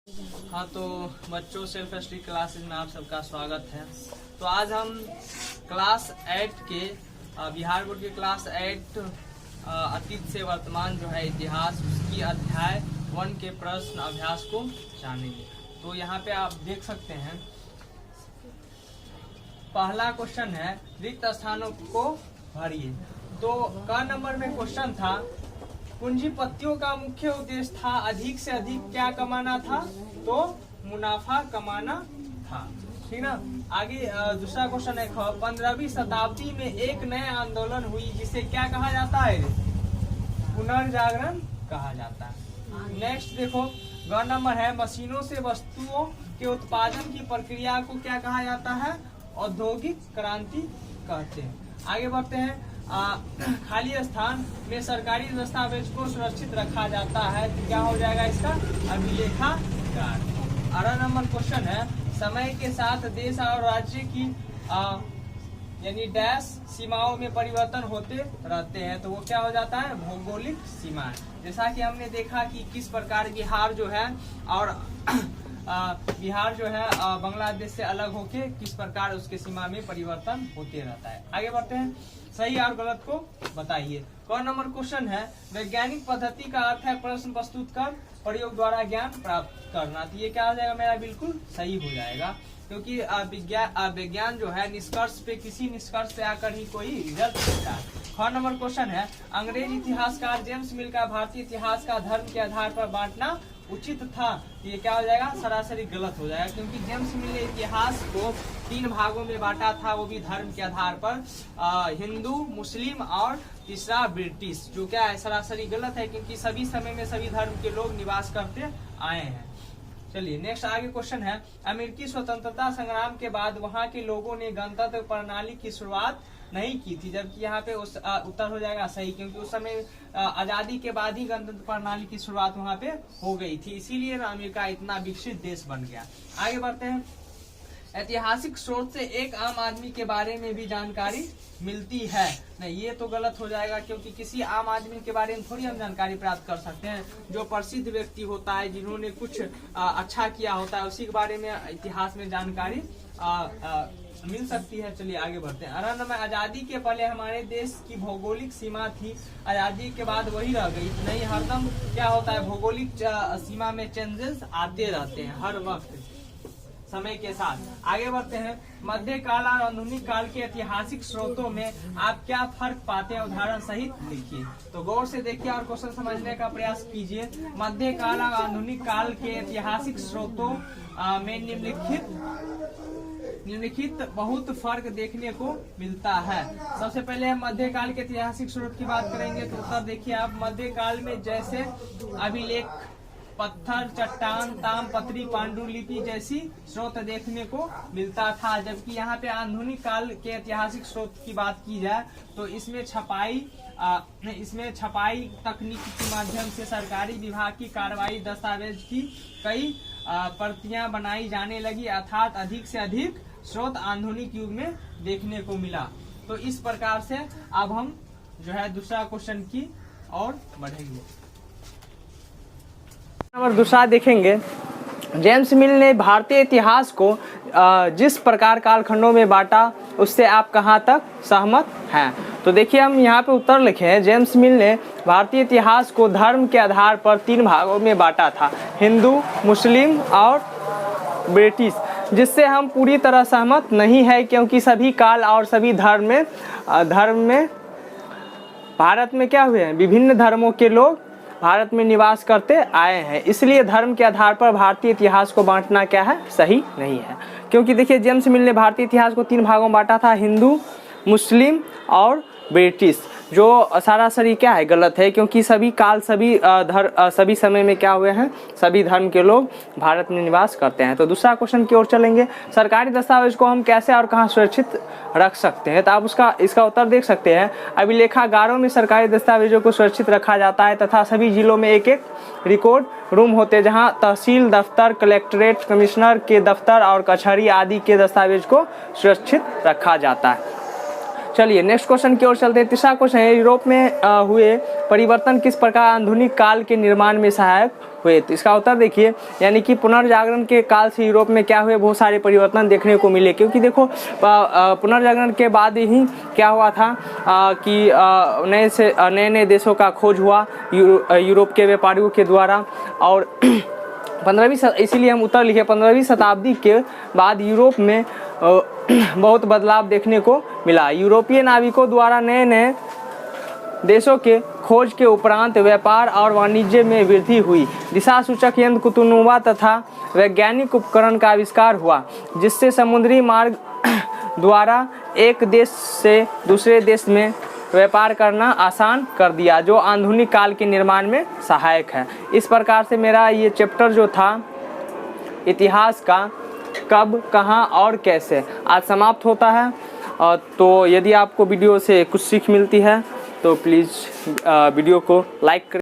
हाँ तो बच्चों सेल्फ स्टडी क्लासेज में आप सबका स्वागत है। तो आज हम क्लास 8 के बिहार बोर्ड के क्लास 8 अतीत से वर्तमान जो है इतिहास उसकी अध्याय 1 के प्रश्न अभ्यास को जानेंगे। तो यहाँ पे आप देख सकते हैं पहला क्वेश्चन है रिक्त स्थानों को भरिए। तो क नंबर में क्वेश्चन था पूंजीपतियों का मुख्य उद्देश्य था अधिक से अधिक क्या कमाना था, तो मुनाफा कमाना था। ठीक ना। आगे दूसरा क्वेश्चन है 15वीं शताब्दी में एक नए आंदोलन हुई जिसे क्या कहा जाता है, पुनर्जागरण कहा जाता है। नेक्स्ट देखो ग नंबर है मशीनों से वस्तुओं के उत्पादन की प्रक्रिया को क्या कहा जाता है, औद्योगिक क्रांति कहते हैं। आगे बढ़ते हैं खाली स्थान में सरकारी दस्तावेज को सुरक्षित रखा जाता है तो क्या हो जाएगा इसका, अभिलेखागार। 18 नंबर क्वेश्चन है समय के साथ देश और राज्य की यानी डैश सीमाओं में परिवर्तन होते रहते हैं तो वो क्या हो जाता है, भौगोलिक सीमाएं। जैसा कि हमने देखा कि किस प्रकार बिहार जो है और बिहार जो है बांग्लादेश से अलग होके किस प्रकार उसके सीमा में परिवर्तन होते रहता है। आगे बढ़ते हैं सही और गलत को बताइए। क नंबर क्वेश्चन है वैज्ञानिक पद्धति का अर्थ है प्रश्न प्रस्तुत कर प्रयोग द्वारा ज्ञान प्राप्त करना। तो ये क्या हो जाएगा मेरा, बिल्कुल सही हो जाएगा क्योंकि विज्ञान जो है निष्कर्ष पे किसी निष्कर्ष पे आकर ही कोई रिजल्ट मिलता है। ख नंबर क्वेश्चन है अंग्रेज इतिहासकार जेम्स मिल का भारतीय इतिहास का धर्म के आधार पर बांटना उचित था। ये क्या हो जाएगा, सरासरी गलत हो जाएगा क्योंकि जेम्स मिल ने इतिहास को 3 भागों में बांटा था, वो भी धर्म के आधार पर, हिंदू, मुस्लिम और तीसरा ब्रिटिश, जो क्या है सरासरी गलत है क्योंकि सभी समय में सभी धर्म के लोग निवास करते आए हैं। चलिए नेक्स्ट आगे क्वेश्चन है अमेरिकी स्वतंत्रता संग्राम के बाद वहां के लोगों ने गणतंत्र प्रणाली की शुरुआत नहीं की थी, जबकि यहाँ पे उस उत्तर हो जाएगा सही क्योंकि उस समय आजादी के बाद ही गणतंत्र प्रणाली की शुरुआत वहां पे हो गई थी, इसीलिए अमेरिका इतना विकसित देश बन गया। आगे बढ़ते हैं ऐतिहासिक स्रोत से एक आम आदमी के बारे में भी जानकारी मिलती है। नहीं, ये तो गलत हो जाएगा क्योंकि किसी आम आदमी के बारे में थोड़ी हम जानकारी प्राप्त कर सकते हैं। जो प्रसिद्ध व्यक्ति होता है, जिन्होंने कुछ अच्छा किया होता है, उसी के बारे में इतिहास में जानकारी मिल सकती है। चलिए आगे बढ़ते हैं। 18 में आजादी के पहले हमारे देश की भौगोलिक सीमा थी, आजादी के बाद वही रह गई। नहीं, हरदम क्या होता है, भौगोलिक सीमा में चेंजेस आते रहते हैं हर वक्त समय के साथ। आगे बढ़ते हैं मध्यकाल और आधुनिक काल के ऐतिहासिक स्रोतों में आप क्या फर्क पाते हैं, उदाहरण सहित लिखिए। तो गौर से देखिए और क्वेश्चन समझने का प्रयास कीजिए। मध्यकाल और आधुनिक काल के ऐतिहासिक स्रोतों में निम्नलिखित बहुत फर्क देखने को मिलता है। सबसे पहले हम मध्यकाल के ऐतिहासिक स्रोत की बात करेंगे तो उत्तर देखिए आप, मध्यकाल में जैसे अभिलेख, पत्थर, चट्टान, तामपत्री, पांडुलिपि जैसी स्रोत देखने को मिलता था, जबकि यहाँ पे आधुनिक काल के ऐतिहासिक स्रोत की बात की जाए तो इसमें छपाई तकनीक के माध्यम से सरकारी विभाग की कार्रवाई दस्तावेज की कई प्रतियां बनाई जाने लगी, अर्थात अधिक से अधिक स्रोत आधुनिक युग में देखने को मिला। तो इस प्रकार से अब हम जो है दूसरा क्वेश्चन की ओर बढ़ेंगे। नंबर दूसरा देखेंगे जेम्स मिल ने भारतीय इतिहास को जिस प्रकार कालखंडों में बांटा उससे आप कहां तक सहमत हैं। तो देखिए हम यहाँ पे उत्तर लिखे हैं जेम्स मिल ने भारतीय इतिहास को धर्म के आधार पर 3 भागों में बांटा था, हिंदू, मुस्लिम और ब्रिटिश, जिससे हम पूरी तरह सहमत नहीं है क्योंकि सभी काल और सभी धर्म में भारत में क्या हुए हैं, विभिन्न धर्मों के लोग भारत में निवास करते आए हैं, इसलिए धर्म के आधार पर भारतीय इतिहास को बांटना क्या है, सही नहीं है। क्योंकि देखिए जेम्स मिल ने भारतीय इतिहास को 3 भागों में बांटा था, हिंदू, मुस्लिम और ब्रिटिश, जो सरासरी क्या है, गलत है क्योंकि सभी काल सभी समय में क्या हुए हैं, सभी धर्म के लोग भारत में निवास करते हैं। तो दूसरा क्वेश्चन की ओर चलेंगे, सरकारी दस्तावेज को हम कैसे और कहां सुरक्षित रख सकते हैं। तो आप इसका उत्तर देख सकते हैं। अभिलेखागारों में सरकारी दस्तावेजों को सुरक्षित रखा जाता है तथा सभी जिलों में एक एक रिकॉर्ड रूम होते हैं जहां तहसील दफ्तर, कलेक्ट्रेट, कमिश्नर के दफ्तर और कचहरी आदि के दस्तावेज को सुरक्षित रखा जाता है। चलिए नेक्स्ट क्वेश्चन की ओर चलते हैं। तीसरा क्वेश्चन है, यूरोप में हुए परिवर्तन किस प्रकार आधुनिक काल के निर्माण में सहायक हुए। तो इसका उत्तर देखिए, यानी कि पुनर्जागरण के काल से यूरोप में क्या हुए, बहुत सारे परिवर्तन देखने को मिले। क्योंकि देखो पुनर्जागरण के बाद ही क्या हुआ था कि नए नए देशों का खोज हुआ यूरोप के व्यापारियों के द्वारा। और 15वीं, इसीलिए हम उत्तर लिखे 15वीं शताब्दी के बाद यूरोप में बहुत बदलाव देखने को मिला। यूरोपीय नाविकों द्वारा नए नए देशों के खोज के उपरांत व्यापार और वाणिज्य में वृद्धि हुई। दिशा सूचक यंत्र, कुतुनुमा तथा वैज्ञानिक उपकरण का आविष्कार हुआ, जिससे समुद्री मार्ग द्वारा एक देश से दूसरे देश में व्यापार करना आसान कर दिया, जो आधुनिक काल के निर्माण में सहायक है। इस प्रकार से मेरा ये चैप्टर जो था इतिहास का कब, कहाँ और कैसे, आज समाप्त होता है। तो यदि आपको वीडियो से कुछ सीख मिलती है तो प्लीज़ वीडियो को लाइक करें।